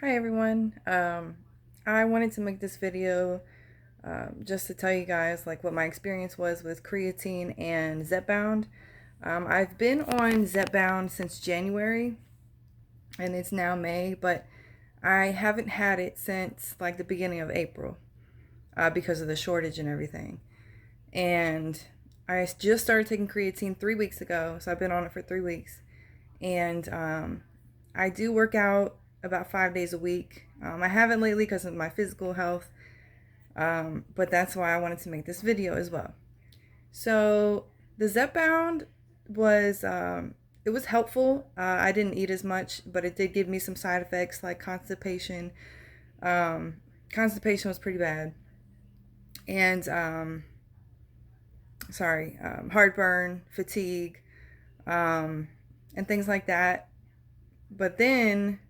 Hi everyone. I wanted to make this video just to tell you guys like what my experience was with creatine and zepbound. I've been on zepbound since January and it's now May, but I haven't had it since like the beginning of April because of the shortage and everything. And I just started taking creatine 3 weeks ago, so I've been on it for 3 weeks. And I do work out about 5 days a week. I haven't lately because of my physical health, but that's why I wanted to make this video as well. So the Zepbound was it was helpful. I didn't eat as much, but it did give me some side effects like constipation. Um, Constipation was pretty bad, and heartburn, fatigue, um, and things like that. But then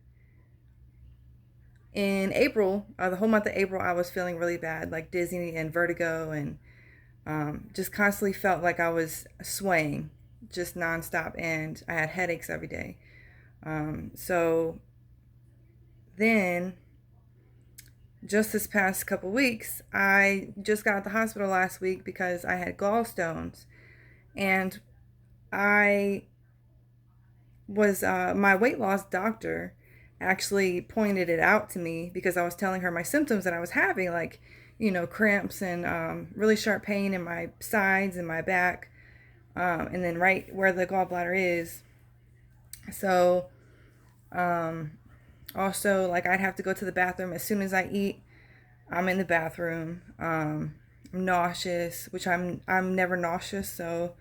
in April, the whole month of April, I was feeling really bad, like dizzy and vertigo, and just constantly felt like I was swaying just nonstop, and I had headaches every day. So then, just this past couple weeks, I just got out of the hospital last week because I had gallstones, and I was my weight loss doctor actually pointed it out to me because I was telling her my symptoms that I was having, like, cramps and really sharp pain in my sides and my back, and then right where the gallbladder is. So, um, also, like, I'd have to go to the bathroom as soon as I eat. I'm in the bathroom. I'm nauseous, which I'm never nauseous, so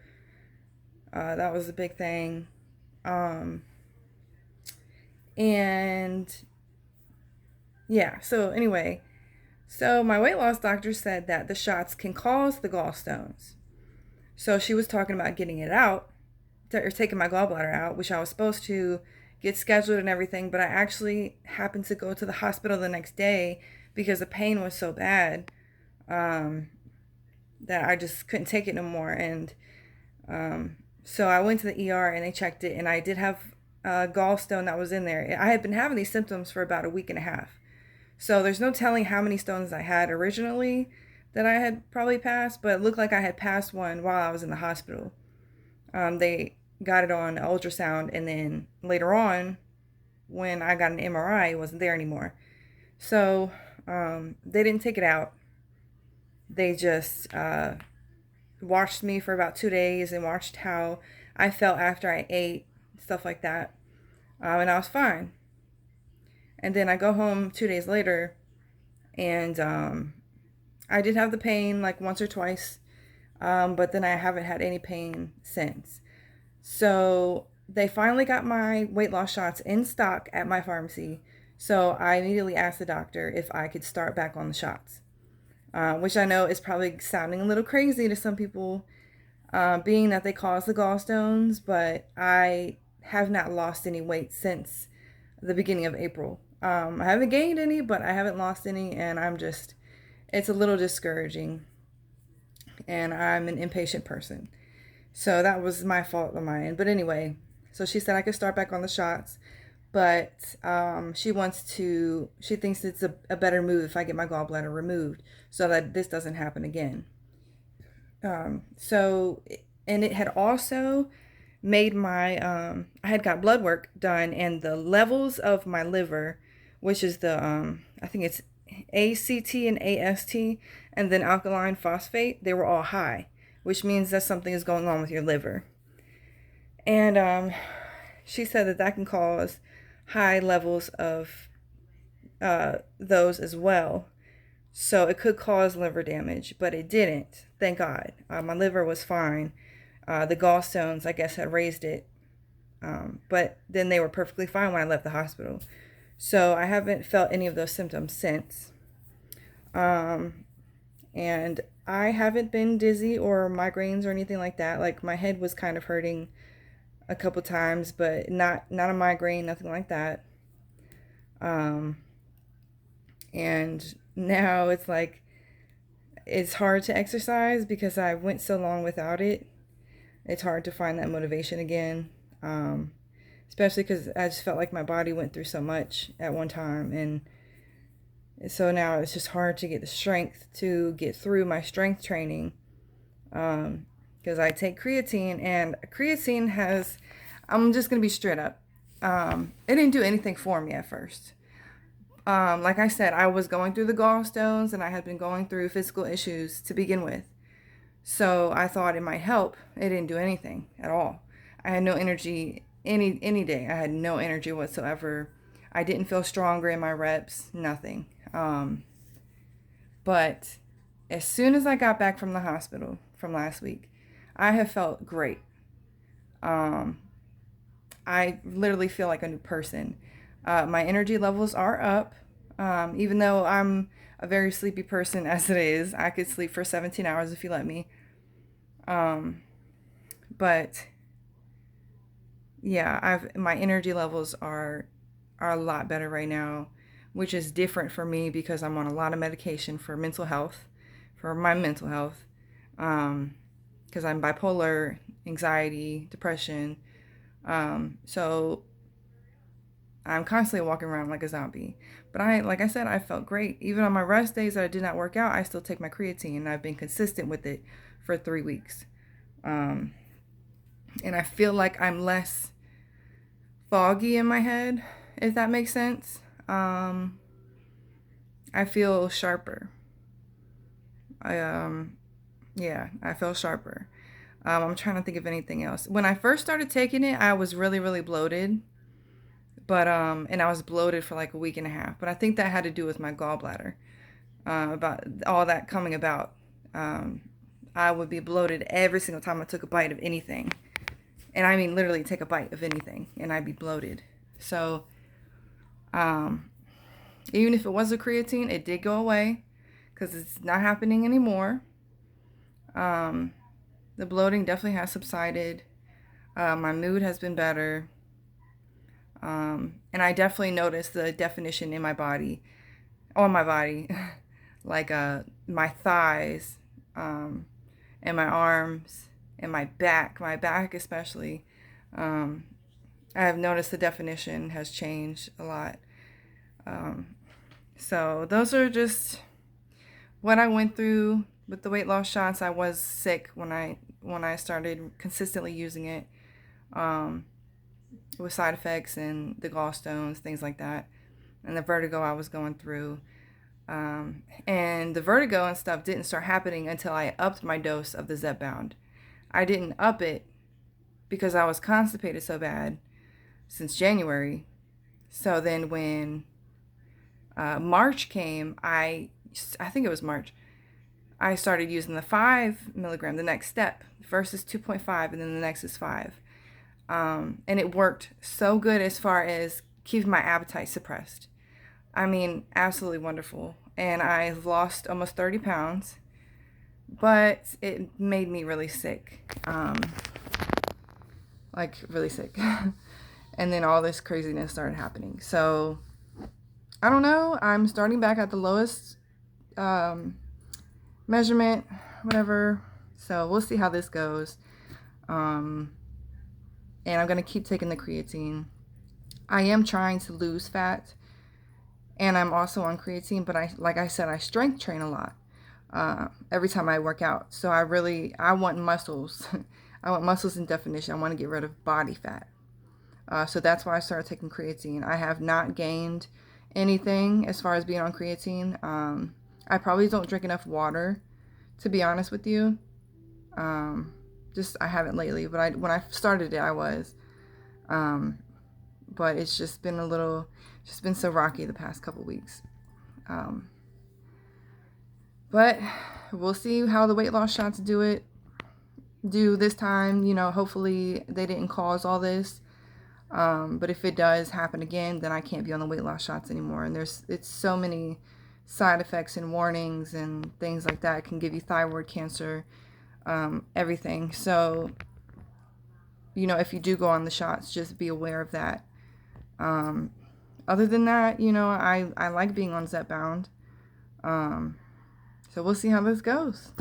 that was a big thing. Um, and yeah, so anyway, so my weight loss doctor said that the shots can cause the gallstones. So she was talking about getting it out, or taking my gallbladder out, which I was supposed to get scheduled and everything, but I actually happened to go to the hospital the next day because the pain was so bad um, that I just couldn't take it no more. And so I went to the ER and they checked it, and I did have a gallstone that was in there. I had been having these symptoms for about a week and a half. So there's no telling how many stones I had originally that I had probably passed, but it looked like I had passed one while I was in the hospital. They got it on ultrasound, and then later on, when I got an MRI, it wasn't there anymore. So they didn't take it out. They just watched me for about 2 days and watched how I felt after I ate, stuff like that. And I was fine. And then I go home 2 days later, and I did have the pain like once or twice, but then I haven't had any pain since. So they finally got my weight loss shots in stock at my pharmacy. So I immediately asked the doctor if I could start back on the shots, which I know is probably sounding a little crazy to some people, being that they cause the gallstones, but I have not lost any weight since the beginning of April. I haven't gained any, but I haven't lost any, and it's a little discouraging, and I'm an impatient person. So that was my fault on my end. But anyway, so she said I could start back on the shots, but she thinks it's a better move if I get my gallbladder removed so that this doesn't happen again. So, and it had also made I had got blood work done, and the levels of my liver, which is I think it's ACT and AST, and then alkaline phosphate, they were all high, which means that something is going on with your liver. And she said that can cause high levels of those as well. So it could cause liver damage, but it didn't. Thank God. My liver was fine. The gallstones, I guess, had raised it. But then they were perfectly fine when I left the hospital. So I haven't felt any of those symptoms since. And I haven't been dizzy or migraines or anything like that. Like, my head was kind of hurting a couple times, but not a migraine, nothing like that. And now it's like it's hard to exercise because I went so long without it. It's hard to find that motivation again. especially because I just felt like my body went through so much at one time. And so now it's just hard to get the strength to get through my strength training, because I take creatine, and creatine has, I'm just going to be straight up. It didn't do anything for me at first. Like I said, I was going through the gallstones and I had been going through physical issues to begin with. So I thought it might help. It didn't do anything at all. I had no energy any day. I had no energy whatsoever. I didn't feel stronger in my reps, nothing. But as soon as I got back from the hospital from last week, I have felt great. I literally feel like a new person. My energy levels are up. Even though I'm a very sleepy person as it is, I could sleep for 17 hours if you let me. But yeah, my energy levels are a lot better right now, which is different for me because I'm on a lot of medication for mental health, for my mental health, because I'm bipolar, anxiety, depression. So I'm constantly walking around like a zombie. But like I said, I felt great. Even on my rest days that I did not work out, I still take my creatine, and I've been consistent with it for 3 weeks. And I feel like I'm less foggy in my head, if that makes sense. I feel sharper. Yeah, I feel sharper. I'm trying to think of anything else. When I first started taking it, I was really, really bloated. But and I was bloated for like a week and a half. But I think that had to do with my gallbladder. About all that coming about. I would be bloated every single time I took a bite of anything. And I mean literally take a bite of anything and I'd be bloated. So even if it was a creatine, it did go away because it's not happening anymore. The bloating definitely has subsided. My mood has been better. And I definitely noticed the definition in my body, on my body, like my thighs, and my arms, and my back especially. I have noticed the definition has changed a lot. So those are just what I went through with the weight loss shots. I was sick when I started consistently using it. With side effects and the gallstones, things like that, and the vertigo I was going through. And the vertigo and stuff didn't start happening until I upped my dose of the zepbound. I didn't up it because I was constipated so bad since January. So then when March came, I think it was March, I started using the 5 milligram, the next step. First is 2.5 and then the next is 5. And it worked so good as far as keeping my appetite suppressed. I mean, absolutely wonderful. And I've lost almost 30 pounds, but it made me really sick. Like really sick. And then all this craziness started happening. So I don't know. I'm starting back at the lowest measurement, whatever. So we'll see how this goes. And I'm going to keep taking the creatine. I am trying to lose fat, and I'm also on creatine, but like I said, I strength train a lot every time I work out. So I want muscles. I want muscles in definition. I want to get rid of body fat. So that's why I started taking creatine. I have not gained anything as far as being on creatine. I probably don't drink enough water, to be honest with you. I haven't lately, but when I started it, I was. But it's just been so rocky the past couple weeks. But we'll see how the weight loss shots do this time. Hopefully they didn't cause all this. But if it does happen again, then I can't be on the weight loss shots anymore. And it's so many side effects and warnings and things like that. It can give you thyroid cancer. Everything. So, if you do go on the shots, just be aware of that. Other than that, I like being on zepbound. So we'll see how this goes.